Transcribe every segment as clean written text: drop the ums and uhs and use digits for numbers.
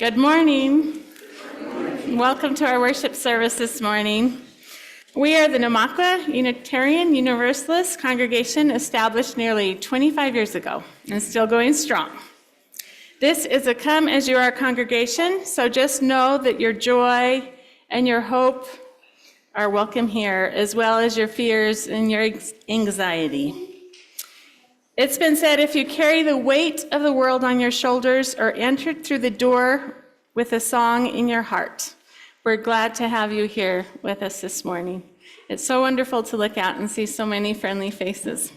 Good morning. Welcome to our worship service this morning. We are the Namakwa Unitarian Universalist congregation established nearly 25 years ago and still going strong. This is a come as you are congregation, so just know that your joy and your hope are welcome here, as well as your fears and your anxiety. It's been said, if you carry the weight of the world on your shoulders or entered through the door with a song in your heart, we're glad to have you here with us this morning. It's so wonderful to look out and see so many friendly faces.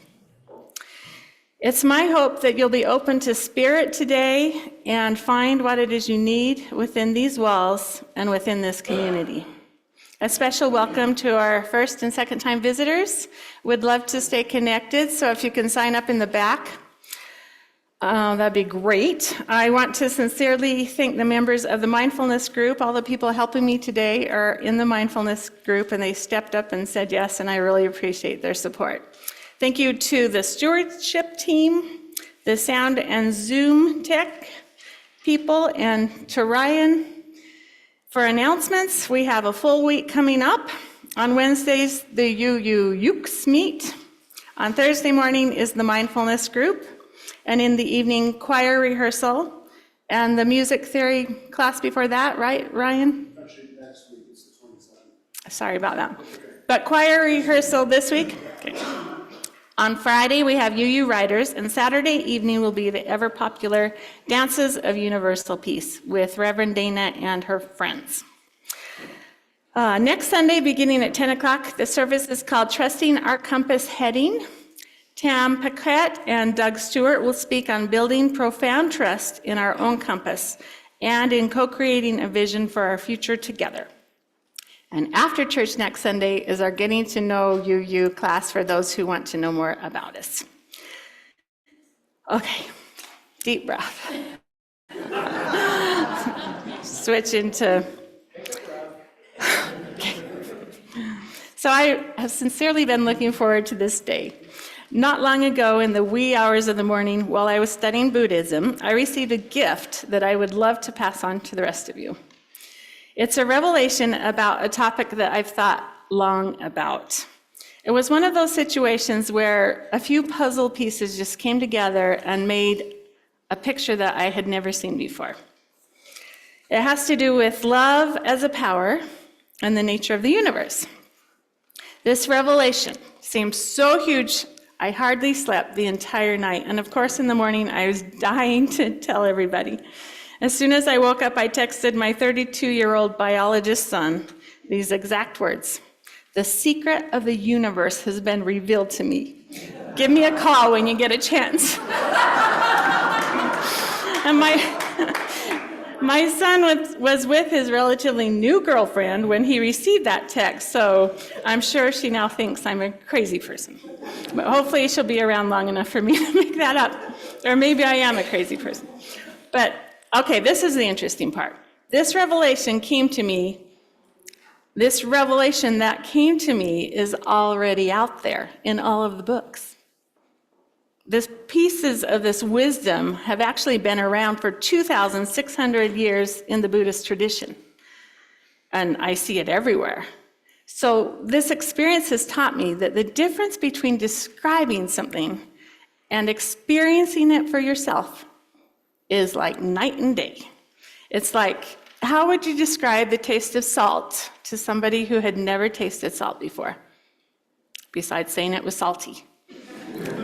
It's my hope that you'll be open to spirit today and find what it is you need within these walls and within this community. A special welcome to our first and second time visitors. Would love to stay connected, so if you can sign up in the back. That'd be great. I want to sincerely thank the members of the Mindfulness Group. All the people helping me today are in the Mindfulness Group, and they stepped up and said yes, and I really appreciate their support. Thank you to the Stewardship team, the sound and Zoom tech people, and to Ryan. For announcements, we have a full week coming up. On Wednesdays, the Yukes meet. On Thursday morning is the Mindfulness Group. And in the evening, choir rehearsal. And the music theory class before that, right, Ryan? Actually, next week, it's the 27th. Sorry about that. But choir rehearsal this week. Okay. On Friday, we have UU Writers, and Saturday evening will be the ever-popular Dances of Universal Peace with Reverend Dana and her friends. Next Sunday, beginning at 10 o'clock, the service is called Trusting Our Compass Heading. Tam Paquette and Doug Stewart will speak on building profound trust in our own compass and in co-creating a vision for our future together. And after church next Sunday is our Getting to Know UU class for those who want to know more about us. Okay, deep breath. Switch into... Okay. So I have sincerely been looking forward to this day. Not long ago, in the wee hours of the morning, while I was studying Buddhism, I received a gift that I would love to pass on to the rest of you. It's a revelation about a topic that I've thought long about. It was one of those situations where a few puzzle pieces just came together and made a picture that I had never seen before. It has to do with love as a power and the nature of the universe. This revelation seemed so huge, I hardly slept the entire night. And of course, in the morning, I was dying to tell everybody. As soon as I woke up, I texted my 32-year-old biologist son these exact words: "The secret of the universe has been revealed to me. Give me a call when you get a chance." And my son was with his relatively new girlfriend when he received that text, so I'm sure she now thinks I'm a crazy person. But hopefully she'll be around long enough for me to make that up. Or maybe I am a crazy person. But, okay, this is the interesting part. This revelation that came to me is already out there in all of the books. The pieces of this wisdom have actually been around for 2,600 years in the Buddhist tradition. And I see it everywhere. So this experience has taught me that the difference between describing something and experiencing it for yourself is like night and day. It's like, how would you describe the taste of salt to somebody who had never tasted salt before? Besides saying it was salty.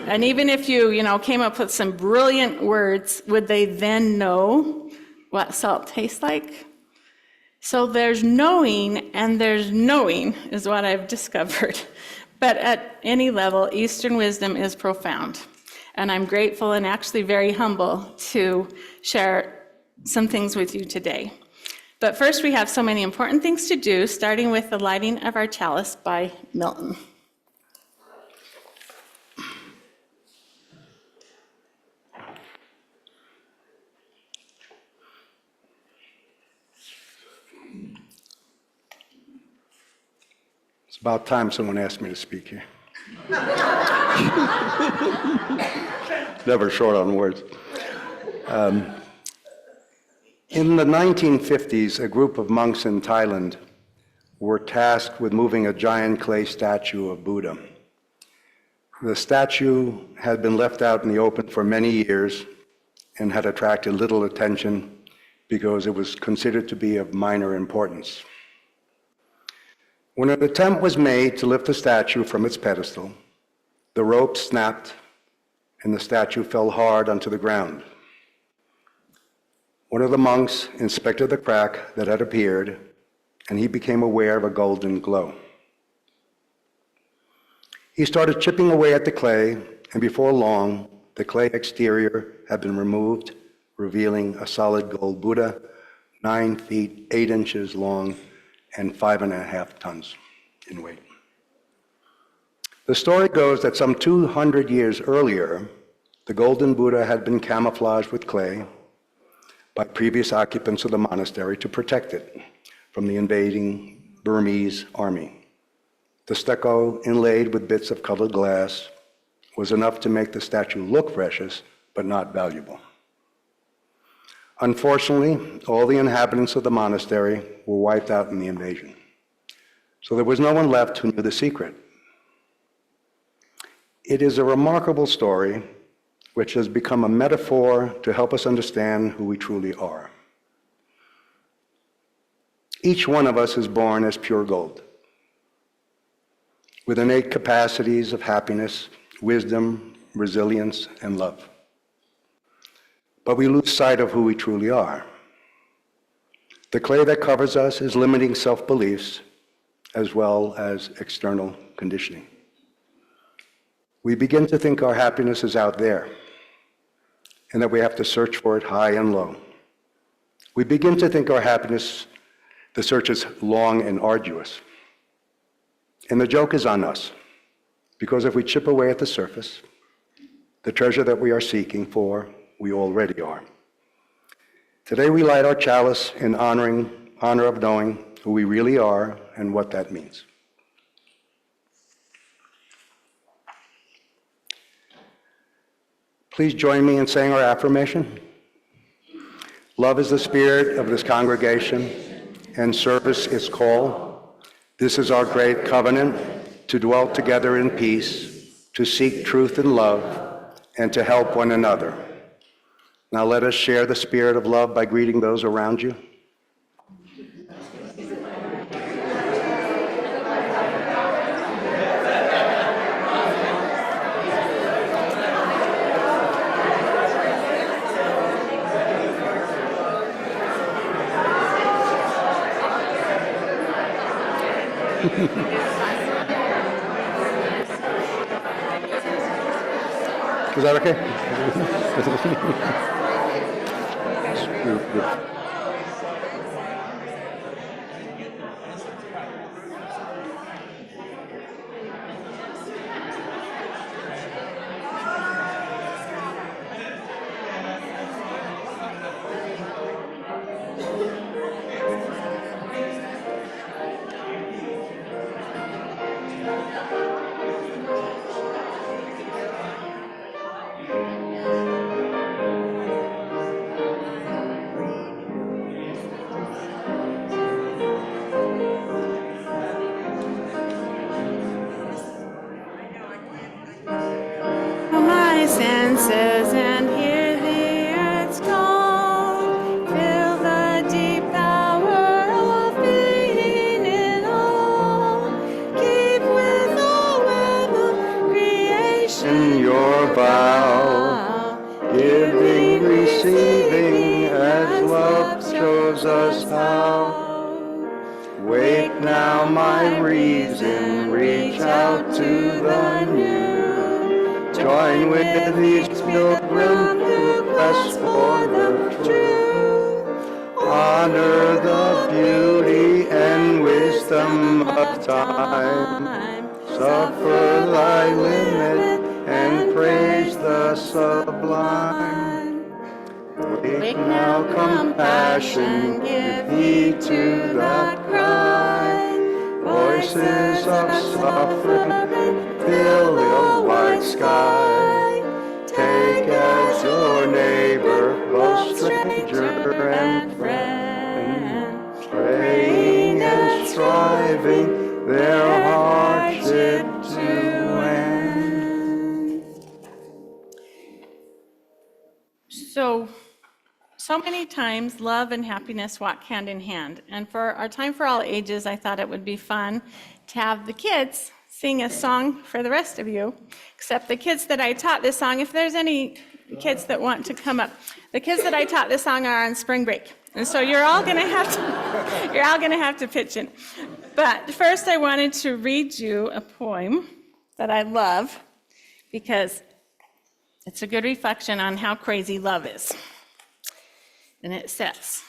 And even if you came up with some brilliant words, would they then know what salt tastes like? So there's knowing and there's knowing is what I've discovered. But at any level, Eastern wisdom is profound. And I'm grateful and actually very humble to share some things with you today. But first, we have so many important things to do, starting with the lighting of our chalice by Milton. It's about time someone asked me to speak here. Never short on words. In the 1950s, a group of monks in Thailand were tasked with moving a giant clay statue of Buddha. The statue had been left out in the open for many years and had attracted little attention because it was considered to be of minor importance. When an attempt was made to lift the statue from its pedestal, the rope snapped and the statue fell hard onto the ground. One of the monks inspected the crack that had appeared, and he became aware of a golden glow. He started chipping away at the clay, and before long, the clay exterior had been removed, revealing a solid gold Buddha, 9 feet 8 inches long and 5.5 tons in weight. The story goes that some 200 years earlier, The golden Buddha had been camouflaged with clay by previous occupants of the monastery to protect it from the invading Burmese army. The stucco inlaid with bits of colored glass was enough to make the statue look precious, but not valuable. Unfortunately, all the inhabitants of the monastery were wiped out in the invasion. So there was no one left who knew the secret. It is a remarkable story which has become a metaphor to help us understand who we truly are. Each one of us is born as pure gold, with innate capacities of happiness, wisdom, resilience, and love. But we lose sight of who we truly are. The clay that covers us is limiting self-beliefs as well as external conditioning. We begin to think our happiness is out there and that we have to search for it high and low. We begin to think our happiness, the search is long and arduous. And the joke is on us, because if we chip away at the surface, the treasure that we are seeking for, we already are. Today we light our chalice in honor of knowing who we really are and what that means. Please join me in saying our affirmation. Love is the spirit of this congregation, and service its call. This is our great covenant, to dwell together in peace, to seek truth and love, and to help one another. Now let us share the spirit of love by greeting those around you. Is that okay? And hear the earth's call, feel the deep power of being in all, keep with the web of creation your vow, giving, receiving, as love shows us how. Wake now, my reason, reach out to the new. Join with these pilgrims who quest for the truth. Honor the beauty and wisdom of time. Suffer thy limit and praise the sublime. Wake now, compassion, give heed to that cry. Voices of suffering fill the wide sky. Take as your neighbor, both stranger and friend, praying and striving their hardship to end. So many times love and happiness walk hand in hand. And for our Time for All Ages, I thought it would be fun to have the kids sing a song for the rest of you, except the kids that I taught this song, if there's any kids that want to come up, the kids that I taught this song are on spring break. And so you're all gonna have to pitch in. But first I wanted to read you a poem that I love because it's a good reflection on how crazy love is. And it says,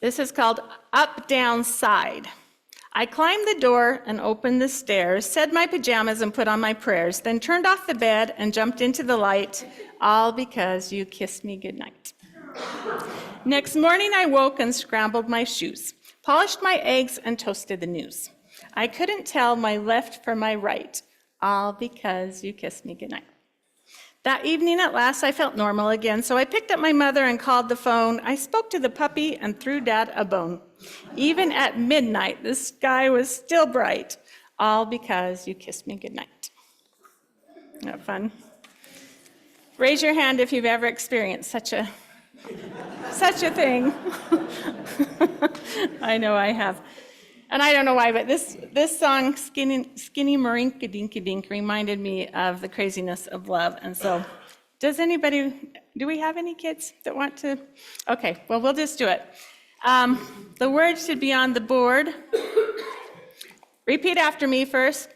this is called Up, Down, Side. I climbed the door and opened the stairs, said my pajamas and put on my prayers, then turned off the bed and jumped into the light, all because you kissed me goodnight. Next morning I woke and scrambled my shoes, polished my eggs and toasted the news. I couldn't tell my left from my right, all because you kissed me goodnight. That evening at last I felt normal again, so I picked up my mother and called the phone. I spoke to the puppy and threw Dad a bone. Even at midnight, the sky was still bright, all because you kissed me goodnight. Isn't that fun? Raise your hand if you've ever experienced such a thing. I know I have. And I don't know why, but this song, Skinny Marinka Dinky Dink, reminded me of the craziness of love. And so, do we have any kids that want to? Okay, well, we'll just do it. The words should be on the board. Repeat after me first.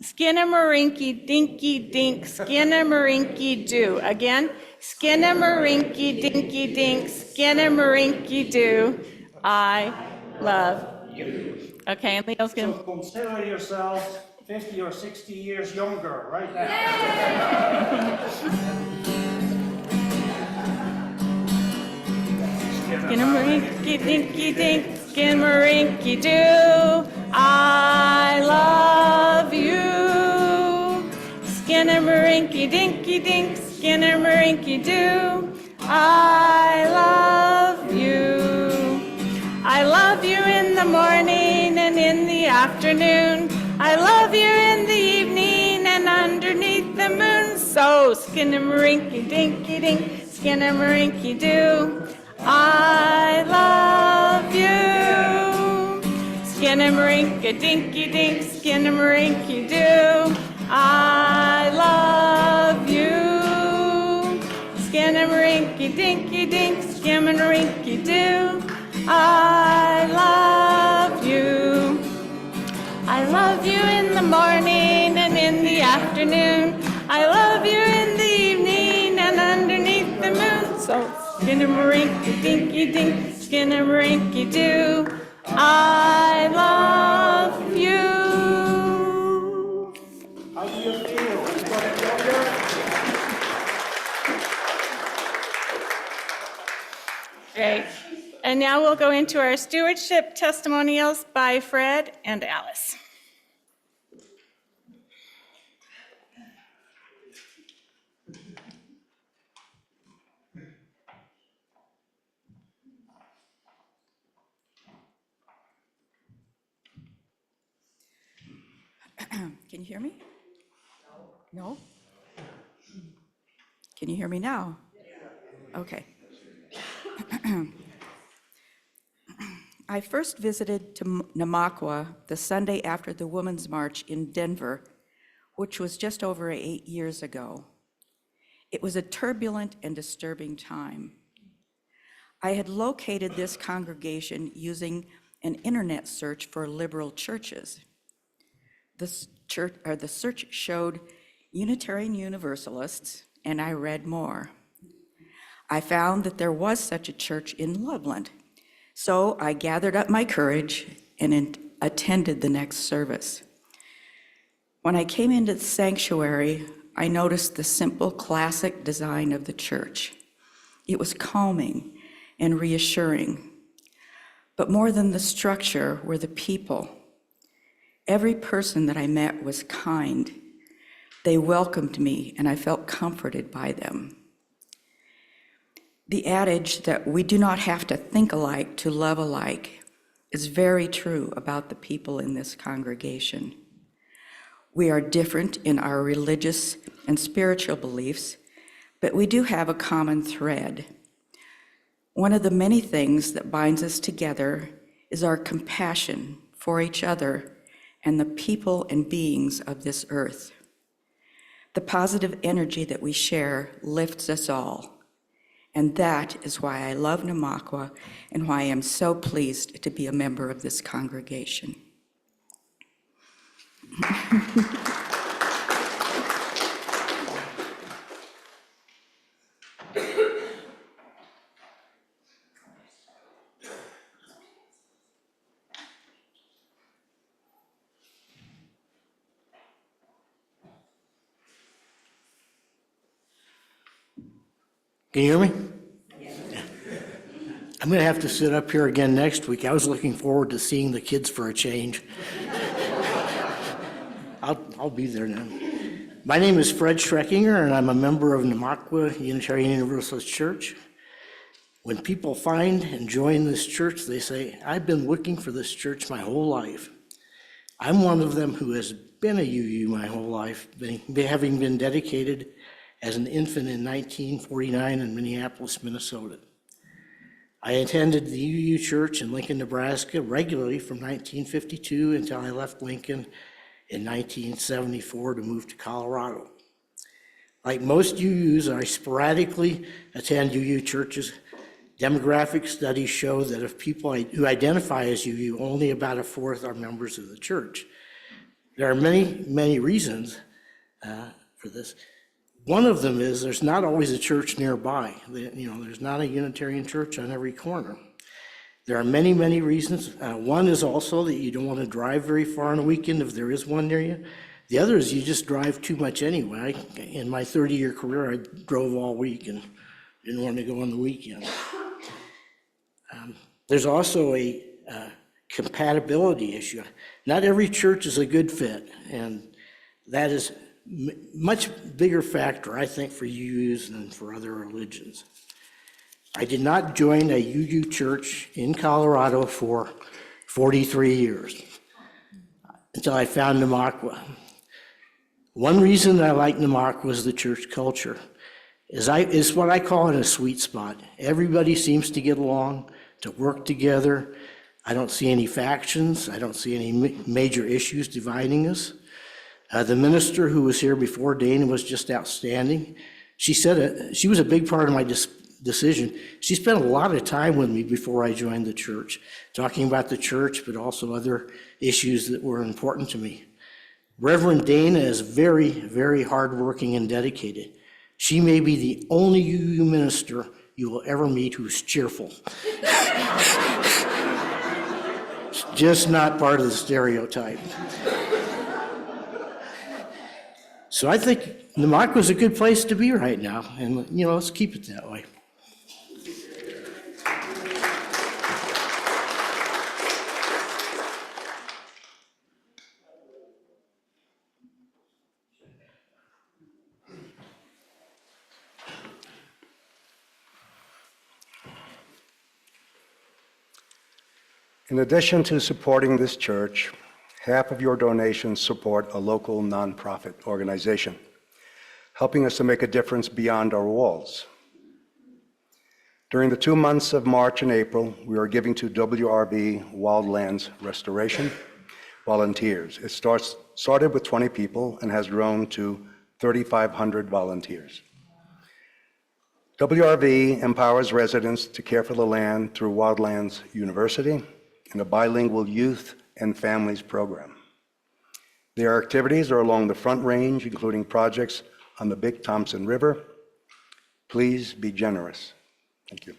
Skinnamarink dinky dink, skinnamarink do. Again, skinnamarink dinky dink, skinnamarink do. I love you. Okay, and Leo's going to... So consider yourself 50 or 60 years younger right now. Skinnamarink dinky dink, skinnamarink do. I love you. Skinnamarink dinky dink, skinnamarink do. I love you. I love you in the morning and in the afternoon. I love you in the evening and underneath the moon. So skinnamarink dinky dink, skinnamarink do. I love you. Skinnamarink dinky dink, skinnamarink do. I love you. Skinnamarink dinky dink, skinnamarink do. I love you. I love you in the morning and in the afternoon. I love you in the evening and underneath the moon. So skinnamarink dinky dink, skinnamarink do. I love you. How do you feel? You got it younger? Great. And now we'll go into our stewardship testimonials by Fred and Alice. Can you hear me? No? Can you hear me now? Okay. I first visited Namaqua the Sunday after the Women's March in Denver, which was just over 8 years ago. It was a turbulent and disturbing time. I had located this congregation using an internet search for liberal churches. The search showed Unitarian Universalists, and I read more. I found that there was such a church in Loveland, so I gathered up my courage and attended the next service. When I came into the sanctuary, I noticed the simple classic design of the church. It was calming and reassuring. But more than the structure were the people. Every person that I met was kind. They welcomed me, and I felt comforted by them. The adage that we do not have to think alike to love alike is very true about the people in this congregation. We are different in our religious and spiritual beliefs, but we do have a common thread. One of the many things that binds us together is our compassion for each other and the people and beings of this earth. The positive energy that we share lifts us all. And that is why I love Namaqua and why I am so pleased to be a member of this congregation. Can you hear me? I'm going to have to sit up here again next week. I was looking forward to seeing the kids for a change. I'll be there then. My name is Fred Schrekinger, and I'm a member of Namakwa Unitarian Universalist Church. When people find and join this church, they say, I've been looking for this church my whole life. I'm one of them who has been a UU my whole life, having been dedicated as an infant in 1949 in Minneapolis, Minnesota. I attended the UU Church in Lincoln, Nebraska regularly from 1952 until I left Lincoln in 1974 to move to Colorado. Like most UUs, I sporadically attend UU churches. Demographic studies show that of people who identify as UU, only about a fourth are members of the church. There are many reasons for this. One of them is there's not always a church nearby. There's not a Unitarian church on every corner. There are many reasons. One is also that you don't want to drive very far on a weekend if there is one near you. The other is you just drive too much anyway. In my 30-year career, I drove all week and didn't want to go on the weekend. There's also a compatibility issue. Not every church is a good fit, and that is much bigger factor, I think, for UUs than for other religions. I did not join a UU church in Colorado for 43 years until I found Namakwa. One reason I like Namakwa is the church culture. Is what I call it a sweet spot. Everybody seems to get along, to work together. I don't see any factions. I don't see any major issues dividing us. The minister who was here before, Dana, was just outstanding. She said she was a big part of my decision. She spent a lot of time with me before I joined the church, talking about the church, but also other issues that were important to me. Reverend Dana is very hardworking and dedicated. She may be the only UU minister you will ever meet who's cheerful. It's just not part of the stereotype. So I think Namakwa is a good place to be right now, and let's keep it that way. In addition to supporting this church, half of your donations support a local nonprofit organization, helping us to make a difference beyond our walls. During the 2 months of March and April, we are giving to WRV Wildlands Restoration volunteers. It started with 20 people and has grown to 3,500 volunteers. WRV empowers residents to care for the land through Wildlands University and a bilingual youth and families program. Their activities are along the Front Range, including projects on the Big Thompson River. Please be generous. Thank you.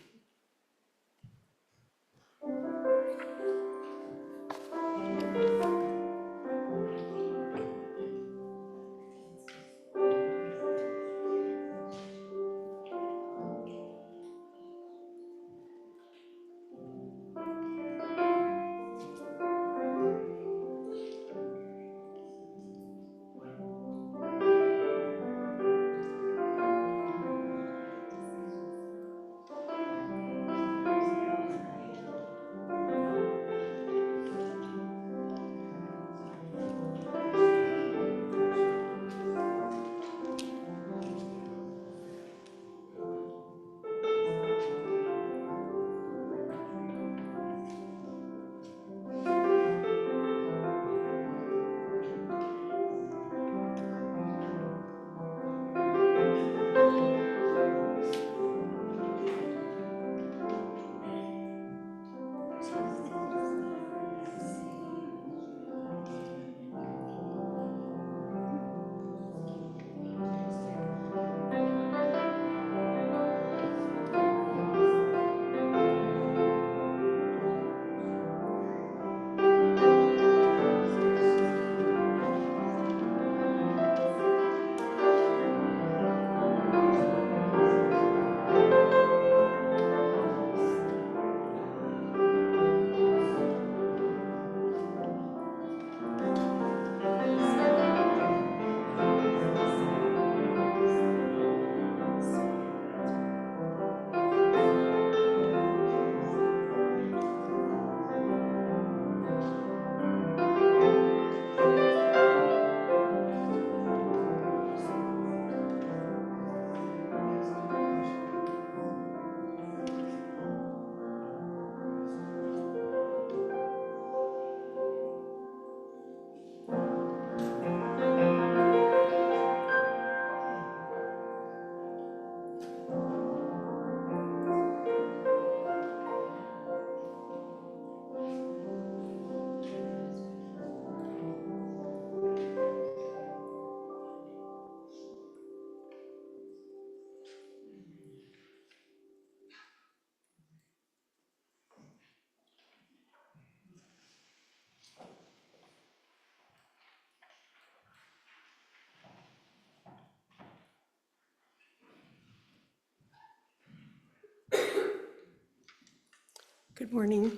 Good morning.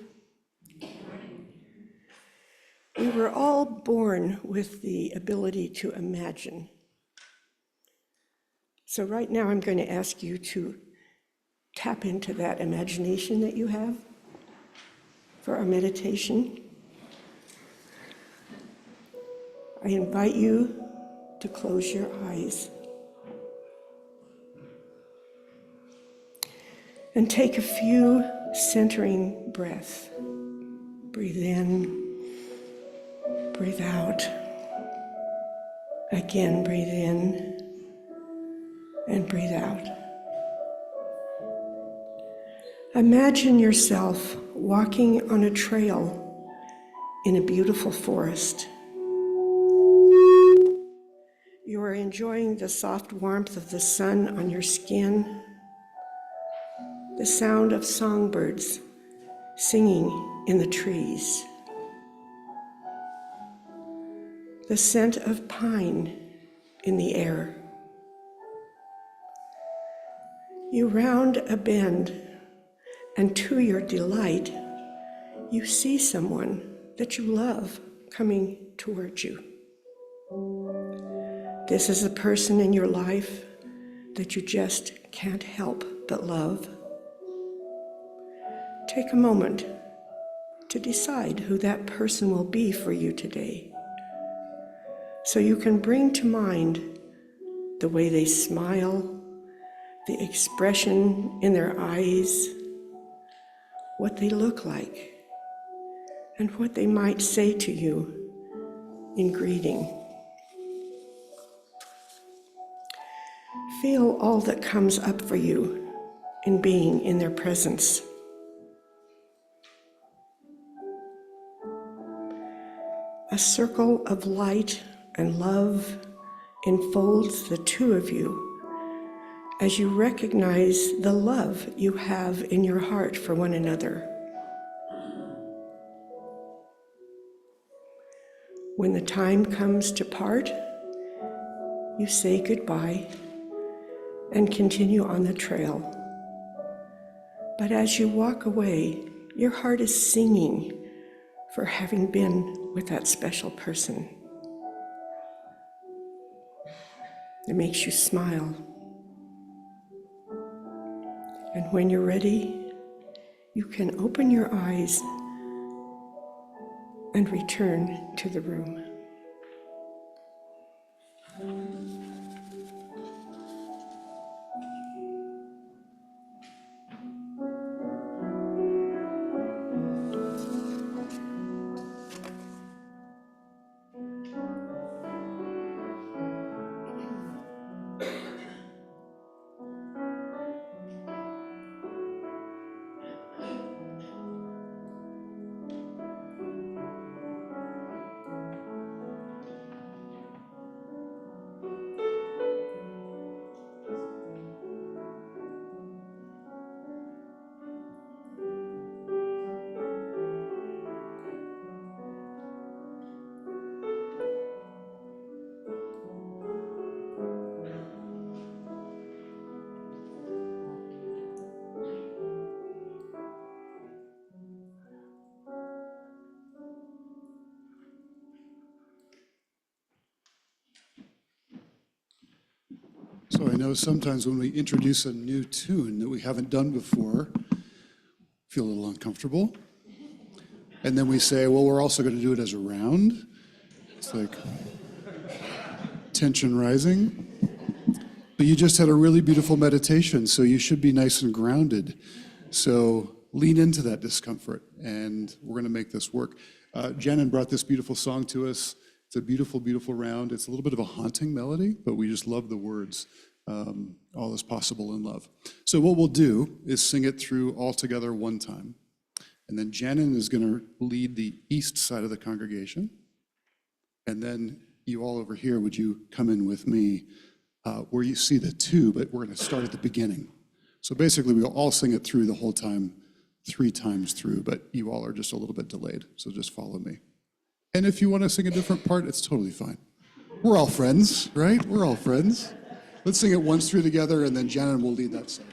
We were all born with the ability to imagine. So right now I'm going to ask you to tap into that imagination that you have for our meditation. I invite you to close your eyes and take a few centering breaths. Breathe in, breathe out. Again, breathe in and breathe out. Imagine yourself walking on a trail in a beautiful forest. You are enjoying the soft warmth of the sun on your skin, the sound of songbirds singing in the trees, the scent of pine in the air. You round a bend, and to your delight, you see someone that you love coming towards you. This is a person in your life that you just can't help but love. Take a moment to decide who that person will be for you today, so you can bring to mind the way they smile, the expression in their eyes, what they look like, and what they might say to you in greeting. Feel all that comes up for you in being in their presence. A circle of light and love enfolds the two of you as you recognize the love you have in your heart for one another. When the time comes to part, you say goodbye and continue on the trail. But as you walk away, your heart is singing for having been with that special person. It makes you smile. And when you're ready, you can open your eyes and return to the room. So I know sometimes when we introduce a new tune that we haven't done before, feel a little uncomfortable. And then we say, well, we're also going to do it as a round. It's like tension rising. But you just had a really beautiful meditation, so you should be nice and grounded. So lean into that discomfort, and we're going to make this work. Janen brought this beautiful song to us. It's a beautiful, beautiful round. It's a little bit of a haunting melody, but we just love the words. All is possible in love. So what we'll do is sing it through all together one time. And then Janen is going to lead the east side of the congregation. And then you all over here, would you come in with me where you see the two, but we're going to start at the beginning. So basically, we'll all sing it through the whole time, 3 times through, but you all are just a little bit delayed. So just follow me. And if you want to sing a different part, it's totally fine. We're all friends, right? We're all friends. Let's sing it once through together, and then Janen will lead that side.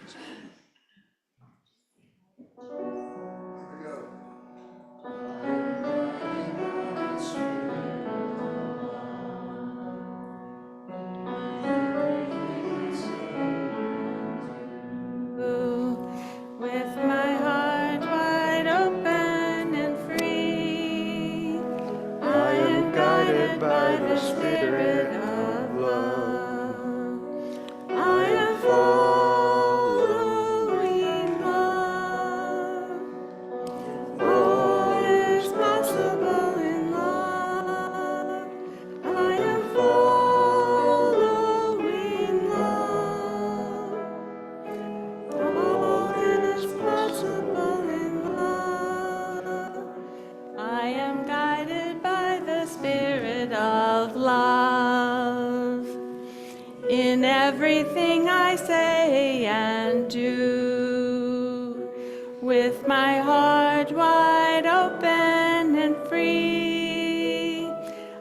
with my heart wide open and free.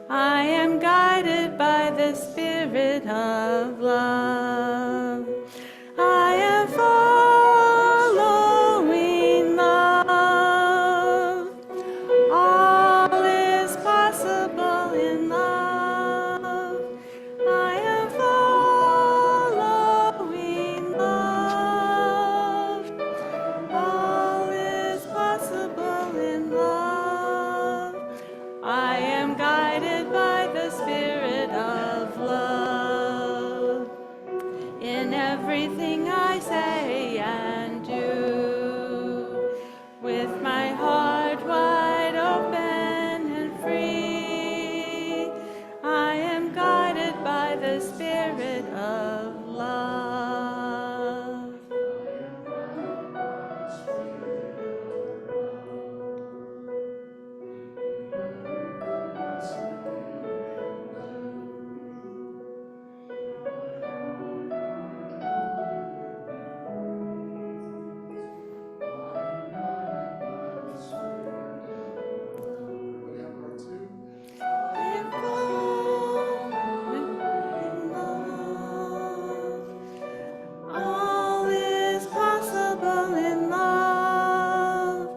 I am guided by the Spirit of love. I am following love. All is possible in love. I am following love. All is possible in love. I am guided by the Spirit of love. In everything I say and do, with my heart wide open and free, I am guided by the Spirit of love. All is possible in love.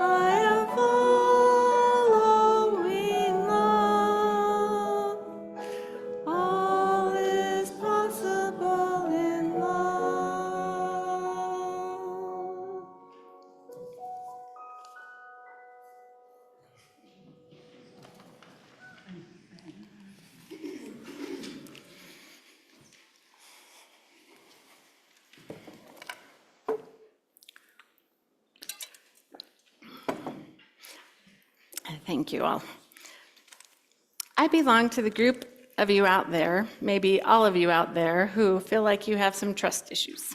I am following love. All is possible in love. Thank you all. I belong to the group of you out there, maybe all of you out there, who feel like you have some trust issues.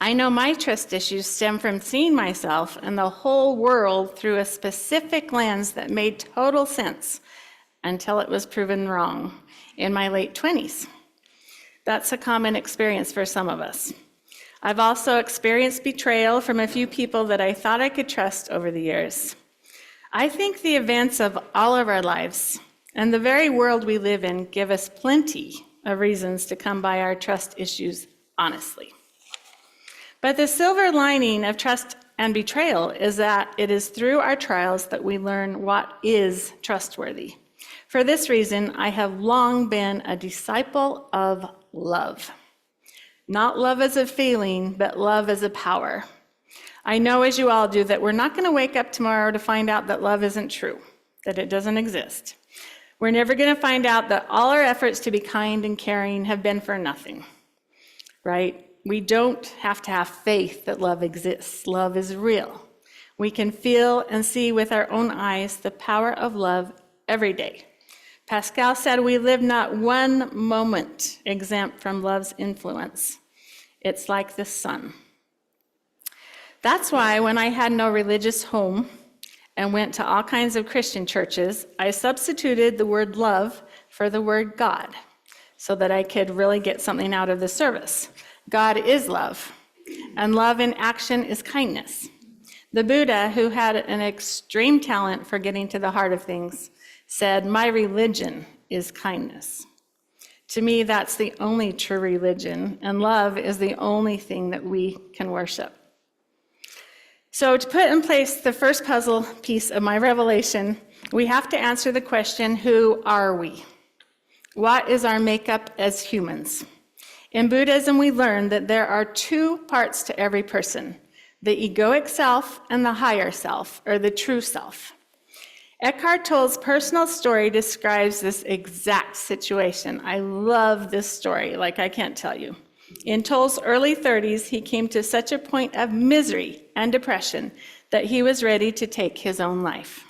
I know my trust issues stem from seeing myself and the whole world through a specific lens that made total sense until it was proven wrong in my late 20s. That's a common experience for some of us. I've also experienced betrayal from a few people that I thought I could trust over the years. I think the events of all of our lives and the very world we live in give us plenty of reasons to come by our trust issues honestly. But the silver lining of trust and betrayal is that it is through our trials that we learn what is trustworthy. For this reason, I have long been a disciple of love. Not love as a feeling, but love as a power. I know, as you all do, that we're not going to wake up tomorrow to find out that love isn't true, that it doesn't exist. We're never going to find out that all our efforts to be kind and caring have been for nothing, right? We don't have to have faith that love exists. Love is real. We can feel and see with our own eyes the power of love every day. Pascal said we live not one moment exempt from love's influence. It's like the sun. That's why when I had no religious home and went to all kinds of Christian churches, I substituted the word love for the word God so that I could really get something out of the service. God is love, and love in action is kindness. The Buddha, who had an extreme talent for getting to the heart of things, said, "My religion is kindness." To me, that's the only true religion, and love is the only thing that we can worship. So to put in place the first puzzle piece of my revelation, we have to answer the question, who are we? What is our makeup as humans? In Buddhism, we learn that there are two parts to every person, the egoic self and the higher self, or the true self. Eckhart Tolle's personal story describes this exact situation. I love this story, like I can't tell you. In Tolle's early 30s, he came to such a point of misery and depression that he was ready to take his own life.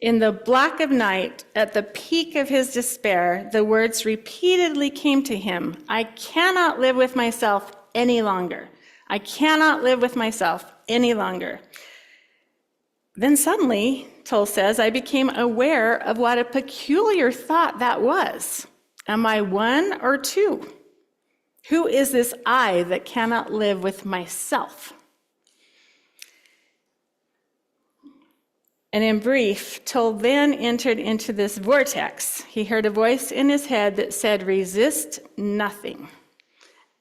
In the black of night, at the peak of his despair, the words repeatedly came to him, "I cannot live with myself any longer. I cannot live with myself any longer." Then suddenly, Tolle says, I became aware of what a peculiar thought that was. Am I one or two? Who is this I that cannot live with myself? And in brief, Toll then entered into this vortex. He heard a voice in his head that said, resist nothing.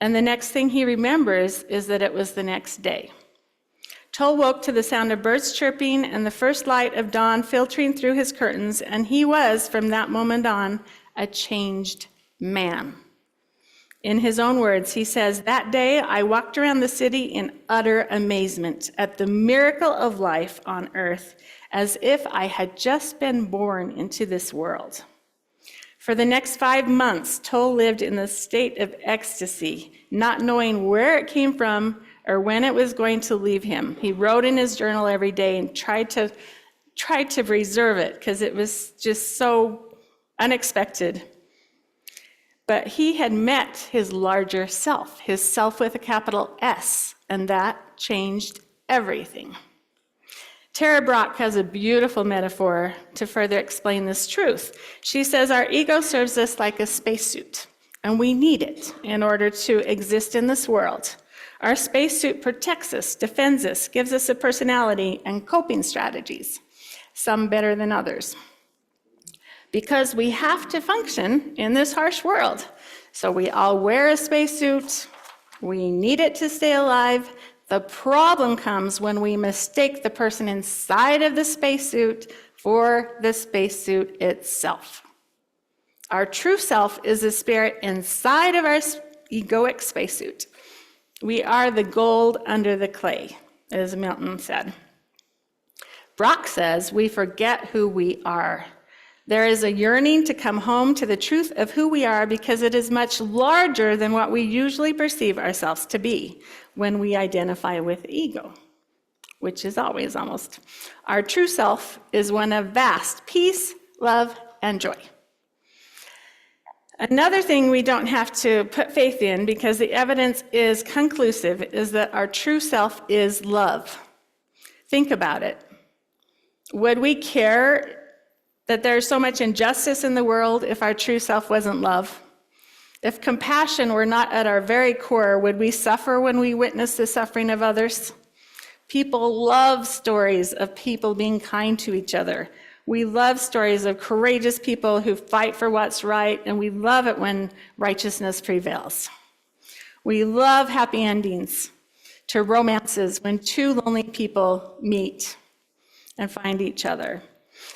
And the next thing he remembers is that it was the next day. Toll woke to the sound of birds chirping and the first light of dawn filtering through his curtains, and he was, from that moment on, a changed man. In his own words, he says, that day I walked around the city in utter amazement at the miracle of life on earth, as if I had just been born into this world. For the next 5 months, Toll lived in a state of ecstasy, not knowing where it came from or when it was going to leave him. He wrote in his journal every day and tried to preserve it because it was just so unexpected. But he had met his larger self, his self with a capital S, and that changed everything. Tara Brock has a beautiful metaphor to further explain this truth. She says our ego serves us like a spacesuit, and we need it in order to exist in this world. Our spacesuit protects us, defends us, gives us a personality and coping strategies, some better than others. Because we have to function in this harsh world. So we all wear a spacesuit, we need it to stay alive. The problem comes when we mistake the person inside of the spacesuit for the spacesuit itself. Our true self is the spirit inside of our egoic spacesuit. We are the gold under the clay, as Milton said. Brock says we forget who we are. There is a yearning to come home to the truth of who we are because it is much larger than what we usually perceive ourselves to be when we identify with ego, which is always almost. Our true self is one of vast peace, love, and joy. Another thing we don't have to put faith in because the evidence is conclusive is that our true self is love. Think about it. Would we care that there's so much injustice in the world if our true self wasn't love? If compassion were not at our very core, would we suffer when we witness the suffering of others? People love stories of people being kind to each other. We love stories of courageous people who fight for what's right, and we love it when righteousness prevails. We love happy endings to romances when two lonely people meet and find each other.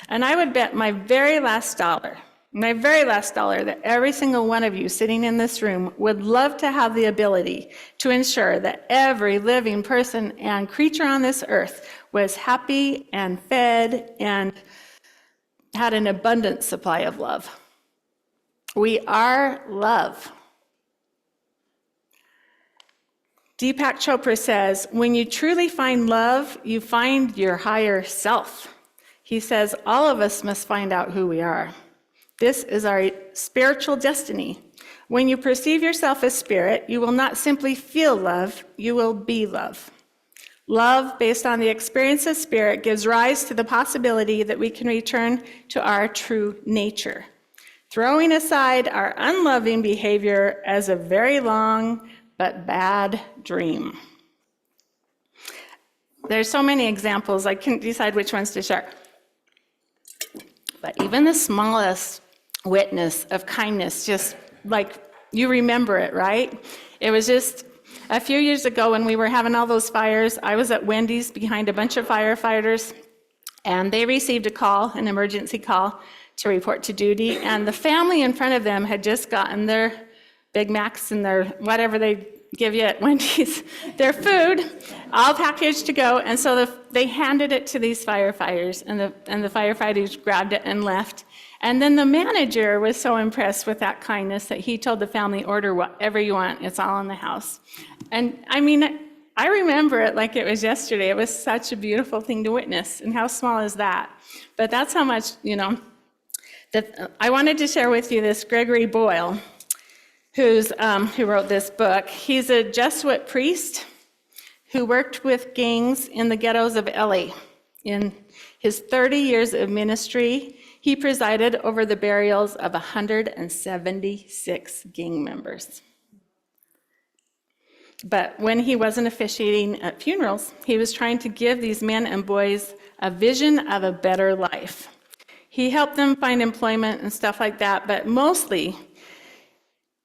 And I would bet my very last dollar that every single one of you sitting in this room would love to have the ability to ensure that every living person and creature on this earth was happy and fed and had an abundant supply of love. We are love. Deepak Chopra says, when you truly find love, you find your higher self. He says, all of us must find out who we are. This is our spiritual destiny. When you perceive yourself as spirit, you will not simply feel love, you will be love. Love, based on the experience of spirit, gives rise to the possibility that we can return to our true nature, throwing aside our unloving behavior as a very long but bad dream. There's so many examples, I couldn't decide which ones to share. But even the smallest witness of kindness, just like you remember it, right? It was just a few years ago when we were having all those fires. I was at Wendy's behind a bunch of firefighters, and they received a call, an emergency call, to report to duty. And the family in front of them had just gotten their Big Macs and their whatever they give you at Wendy's, their food, all packaged to go. And so they handed it to these firefighters, and the firefighters grabbed it and left. And then the manager was so impressed with that kindness that he told the family, order whatever you want, it's all in the house. And I mean, I remember it like it was yesterday. It was such a beautiful thing to witness, and how small is that? But that's how much, that I wanted to share with you this Gregory Boyle, who wrote this book. He's a Jesuit priest who worked with gangs in the ghettos of LA. In his 30 years of ministry, he presided over the burials of 176 gang members. But when he wasn't officiating at funerals, he was trying to give these men and boys a vision of a better life. He helped them find employment and stuff like that, but mostly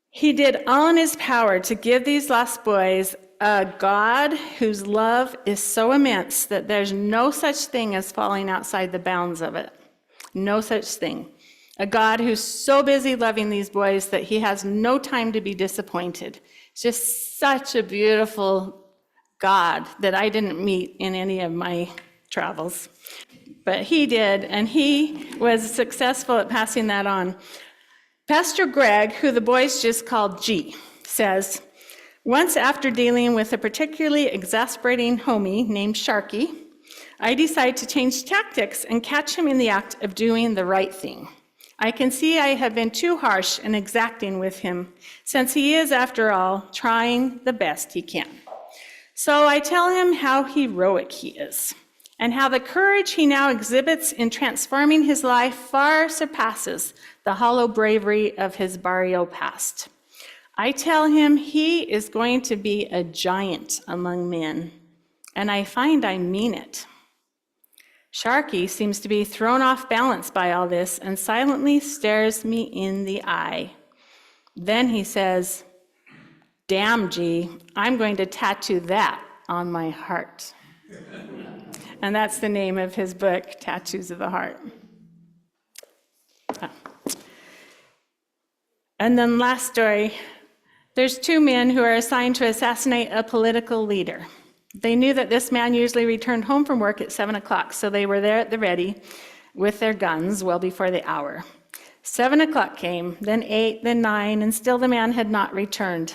he did all in his power to give these lost boys a God whose love is so immense that there's no such thing as falling outside the bounds of it. No such thing. A God who's so busy loving these boys that he has no time to be disappointed. It's just such a beautiful God that I didn't meet in any of my travels. But he did, and he was successful at passing that on. Pastor Greg, who the boys just called G, says, once after dealing with a particularly exasperating homie named Sharky, I decided to change tactics and catch him in the act of doing the right thing. I can see I have been too harsh and exacting with him, since he is, after all, trying the best he can. So I tell him how heroic he is, and how the courage he now exhibits in transforming his life far surpasses the hollow bravery of his barrio past. I tell him he is going to be a giant among men, and I find I mean it. Sharky seems to be thrown off balance by all this and silently stares me in the eye. Then he says, damn, G, I'm going to tattoo that on my heart. And that's the name of his book, Tattoos of the Heart. Oh. And then last story, there's two men who are assigned to assassinate a political leader. They knew that this man usually returned home from work at 7 o'clock, so they were there at the ready with their guns well before the hour. 7 o'clock came, then 8, then 9, and still the man had not returned.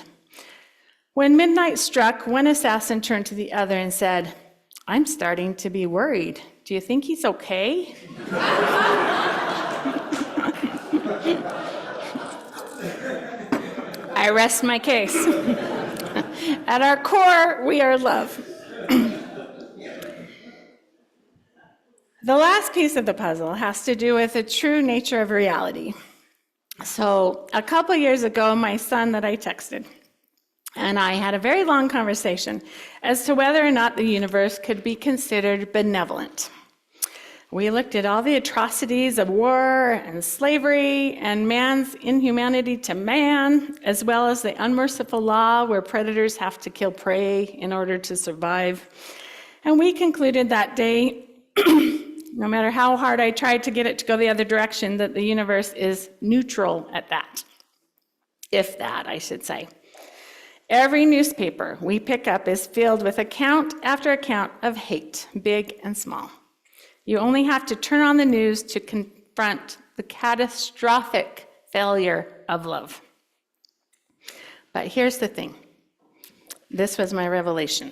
When midnight struck, one assassin turned to the other and said, I'm starting to be worried. Do you think he's okay? I rest my case. At our core, we are love. The last piece of the puzzle has to do with the true nature of reality. So a couple years ago, my son that I texted, and I had a very long conversation as to whether or not the universe could be considered benevolent. We looked at all the atrocities of war and slavery and man's inhumanity to man, as well as the unmerciful law where predators have to kill prey in order to survive. And we concluded that day, no matter how hard I tried to get it to go the other direction, that the universe is neutral at that. If that, I should say. Every newspaper we pick up is filled with account after account of hate, big and small. You only have to turn on the news to confront the catastrophic failure of love. But here's the thing. This was my revelation.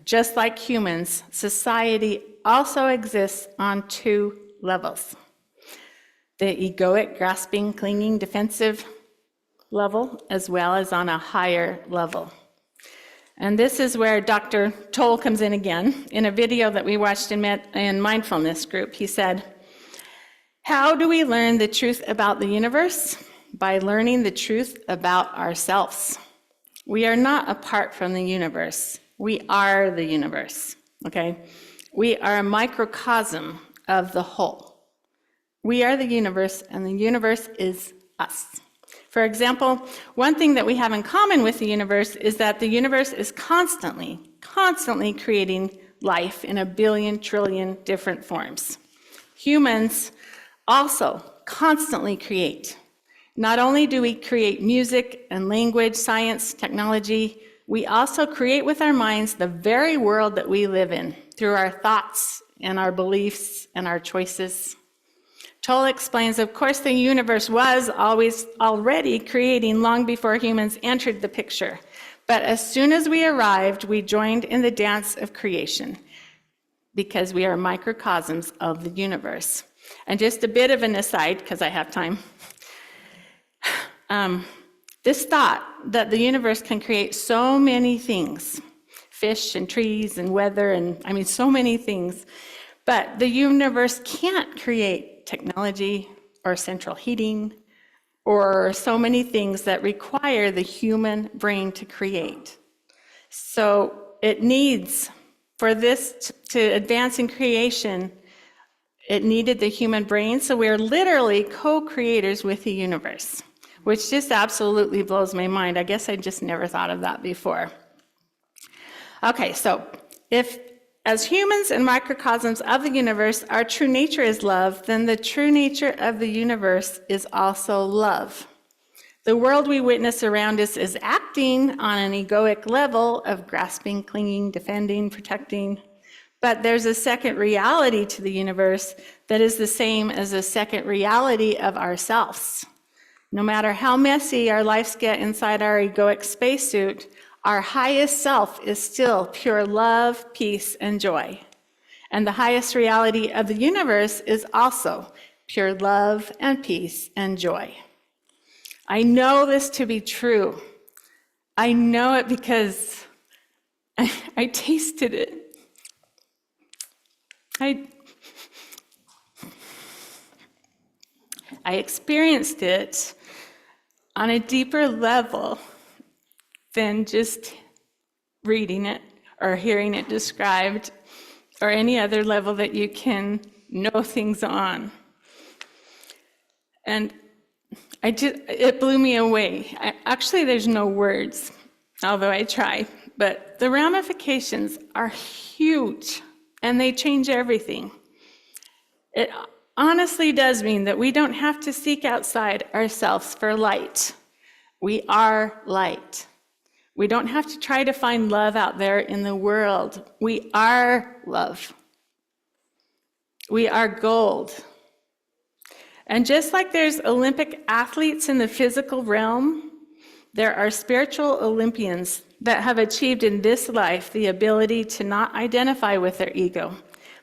Just like humans, society also exists on two levels. The egoic, grasping, clinging, defensive level, as well as on a higher level. And this is where Dr. Toll comes in again. In a video that we watched in Mindfulness Group, he said, how do we learn the truth about the universe? By learning the truth about ourselves. We are not apart from the universe. We are the universe, okay? We are a microcosm of the whole. We are the universe, and the universe is us. For example, one thing that we have in common with the universe is that the universe is constantly creating life in a billion trillion different forms. Humans also constantly create. Not only do we create music and language, science, technology, we also create with our minds the very world that we live in through our thoughts and our beliefs and our choices. Toll explains, of course, the universe was always already creating long before humans entered the picture. But as soon as we arrived, we joined in the dance of creation because we are microcosms of the universe. And just a bit of an aside, because I have time. This thought that the universe can create so many things, fish and trees and weather, and so many things, but the universe can't create technology or central heating or so many things that require the human brain to create. So it needs, for this to advance in creation, it needed the human brain. So we're literally co-creators with the universe, which just absolutely blows my mind. I guess I just never thought of that before. Okay, so if as humans and microcosms of the universe, our true nature is love, then the true nature of the universe is also love. The world we witness around us is acting on an egoic level of grasping, clinging, defending, protecting. But there's a second reality to the universe that is the same as the second reality of ourselves. No matter how messy our lives get inside our egoic spacesuit, our highest self is still pure love, peace, and joy. And the highest reality of the universe is also pure love and peace and joy. I know this to be true. I know it because I tasted it. I experienced it on a deeper level than just reading it or hearing it described or any other level that you can know things on. And it blew me away. Actually, there's no words, although I try, but the ramifications are huge and they change everything. It honestly does mean that we don't have to seek outside ourselves for light. We are light. We don't have to try to find love out there in the world. We are love. We are gold. And just like there's Olympic athletes in the physical realm, there are spiritual Olympians that have achieved in this life the ability to not identify with their ego,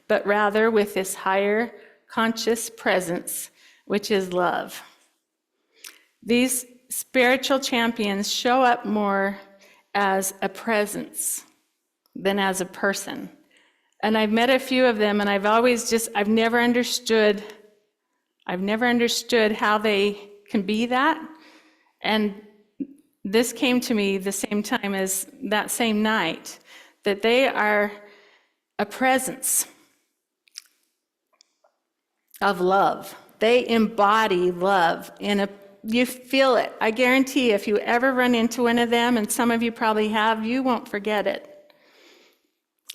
but rather with this higher conscious presence, which is love. These spiritual champions show up more as a presence than as a person. And I've met a few of them, and I've never understood how they can be that. And this came to me the same time as that same night, that they are a presence of love. They embody love you feel it. I guarantee if you ever run into one of them, and some of you probably have, you won't forget it.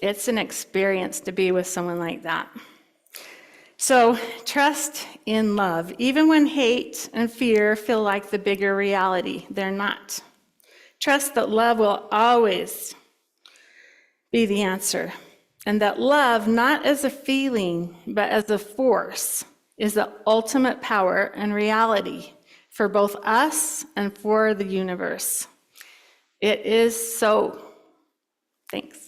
It's an experience to be with someone like that. So trust in love. Even when hate and fear feel like the bigger reality, they're not. Trust that love will always be the answer. And that love, not as a feeling, but as a force, is the ultimate power and reality for both us and for the universe. It is so. Thanks.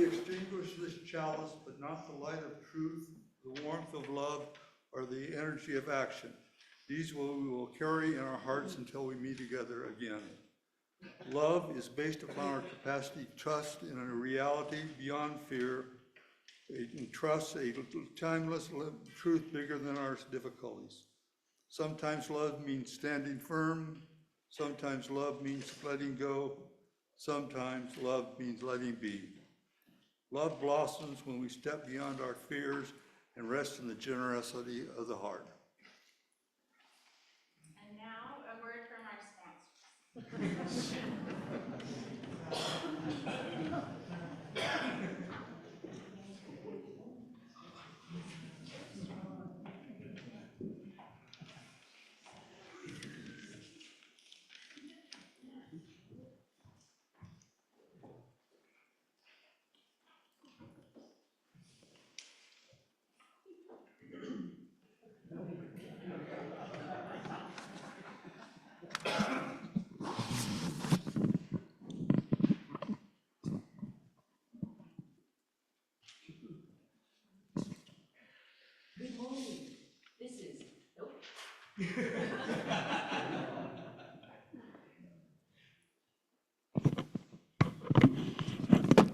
we extinguish this chalice, but not the light of truth, the warmth of love, or the energy of action. These we will carry in our hearts until we meet together again. Love is based upon our capacity to trust in a reality beyond fear, and trust a timeless truth bigger than our difficulties. Sometimes love means standing firm. Sometimes love means letting go. Sometimes love means letting be. Love blossoms when we step beyond our fears and rest in the generosity of the heart. And now, a word from our sponsors.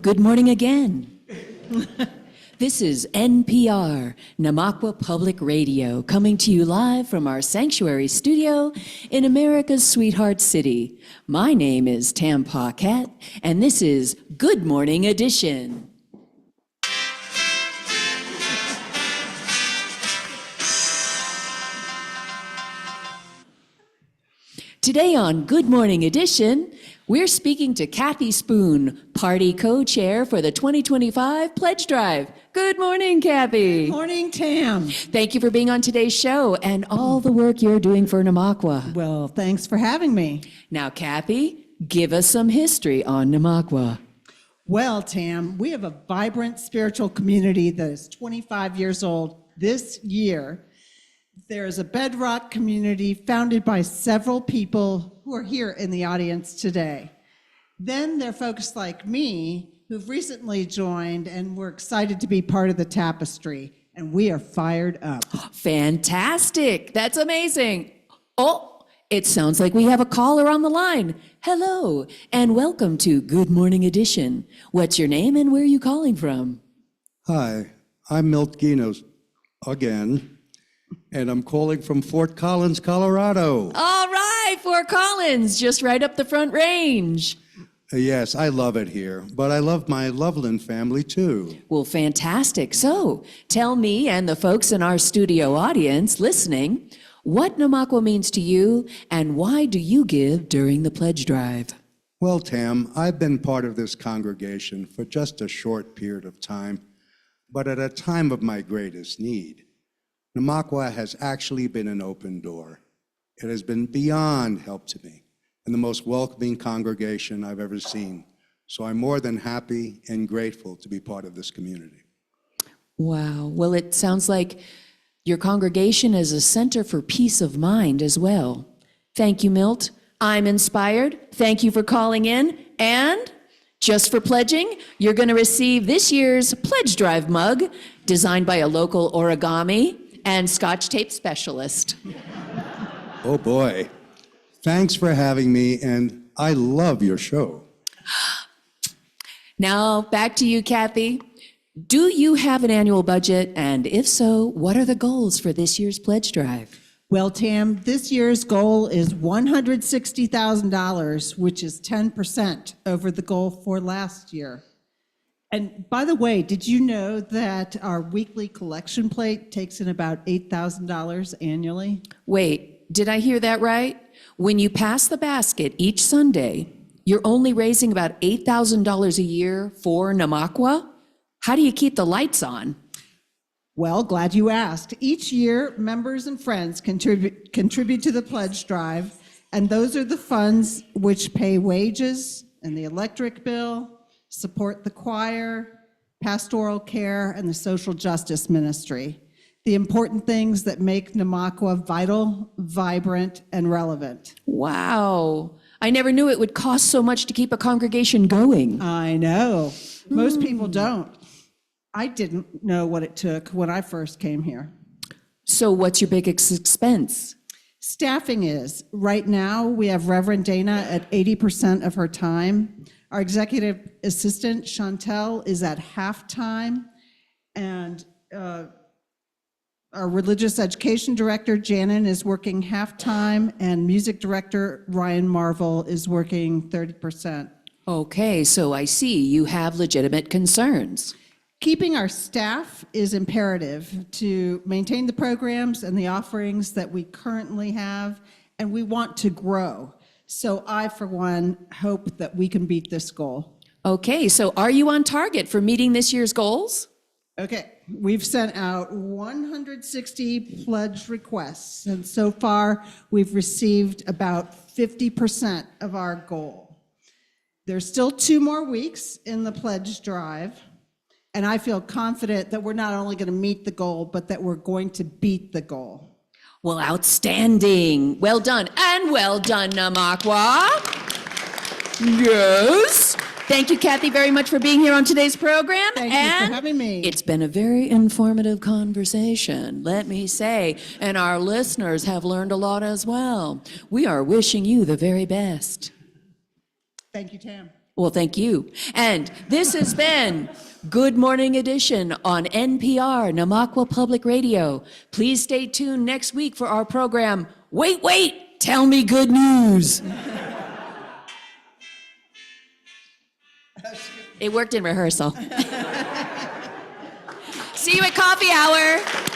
Good morning again. This is NPR, Namakwa Public Radio, coming to you live from our sanctuary studio in America's sweetheart city. My name is Tam Paquette, and this is Good Morning Edition. Today on Good Morning Edition, we're speaking to Kathy Spoon, party co-chair for the 2025 Pledge Drive. Good morning, Kathy. Good morning, Tam. Thank you for being on today's show and all the work you're doing for Namakwa. Well, thanks for having me. Now, Kathy, give us some history on Namakwa. Well, Tam, we have a vibrant spiritual community that is 25 years old this year. There is a bedrock community founded by several people who are here in the audience today. Then there are folks like me who've recently joined, and we're excited to be part of the tapestry, and we are fired up. Fantastic. That's amazing. Oh, it sounds like we have a caller on the line. Hello, and welcome to Good Morning Edition. What's your name and where are you calling from? Hi, I'm Milton Ginos again, and I'm calling from Fort Collins, Colorado. All right, Fort Collins, just right up the Front Range. Yes, I love it here, but I love my Loveland family too. Well, fantastic. So tell me and the folks in our studio audience listening, what Namakwa means to you and why do you give during the pledge drive? Well, Tam, I've been part of this congregation for just a short period of time, but at a time of my greatest need. Namakwa has actually been an open door. It has been beyond help to me and the most welcoming congregation I've ever seen. So I'm more than happy and grateful to be part of this community. Wow. Well, it sounds like your congregation is a center for peace of mind as well. Thank you, Milt. I'm inspired. Thank you for calling in. And just for pledging, you're going to receive this year's Pledge Drive mug designed by a local origami and Scotch tape specialist. Oh boy. Thanks for having me, and I love your show. Now, back to you, Kathy. Do you have an annual budget? And if so, what are the goals for this year's pledge drive? Well, Tam, this year's goal is $160,000, which is 10% over the goal for last year. And by the way, did you know that our weekly collection plate takes in about $8,000 annually? Wait, did I hear that right? When you pass the basket each Sunday, you're only raising about $8,000 a year for Namakwa? How do you keep the lights on? Well, glad you asked. Each year, members and friends contribute to the pledge drive, and those are the funds which pay wages and the electric bill, support the choir, pastoral care, and the social justice ministry. The important things that make Namakwa vital, vibrant, and relevant. Wow. I never knew it would cost so much to keep a congregation going. I know. Most people don't. I didn't know what it took when I first came here. So what's your biggest expense? Staffing is. Right now, we have Reverend Dana at 80% of her time. Our executive assistant, Chantel, is at half-time. And our religious education director, Janen, is working half-time. And music director, Ryan Marvel, is working 30%. Okay, so I see you have legitimate concerns. Keeping our staff is imperative to maintain the programs and the offerings that we currently have, and we want to grow. So I, for one, hope that we can beat this goal. Okay, so are you on target for meeting this year's goals? Okay, we've sent out 160 pledge requests, and so far, we've received about 50% of our goal. There's still 2 more weeks in the pledge drive. And I feel confident that we're not only going to meet the goal, but that we're going to beat the goal. Well, outstanding. Well done. And well done, Namakwa. Yes. Thank you, Kathy, very much for being here on today's program. Thank you for having me. It's been a very informative conversation, let me say. And our listeners have learned a lot as well. We are wishing you the very best. Thank you, Tam. Well, thank you. And this has been Good Morning Edition on NPR, Namakwa Public Radio. Please stay tuned next week for our program, Wait, Tell Me Good News. It worked in rehearsal. See you at coffee hour.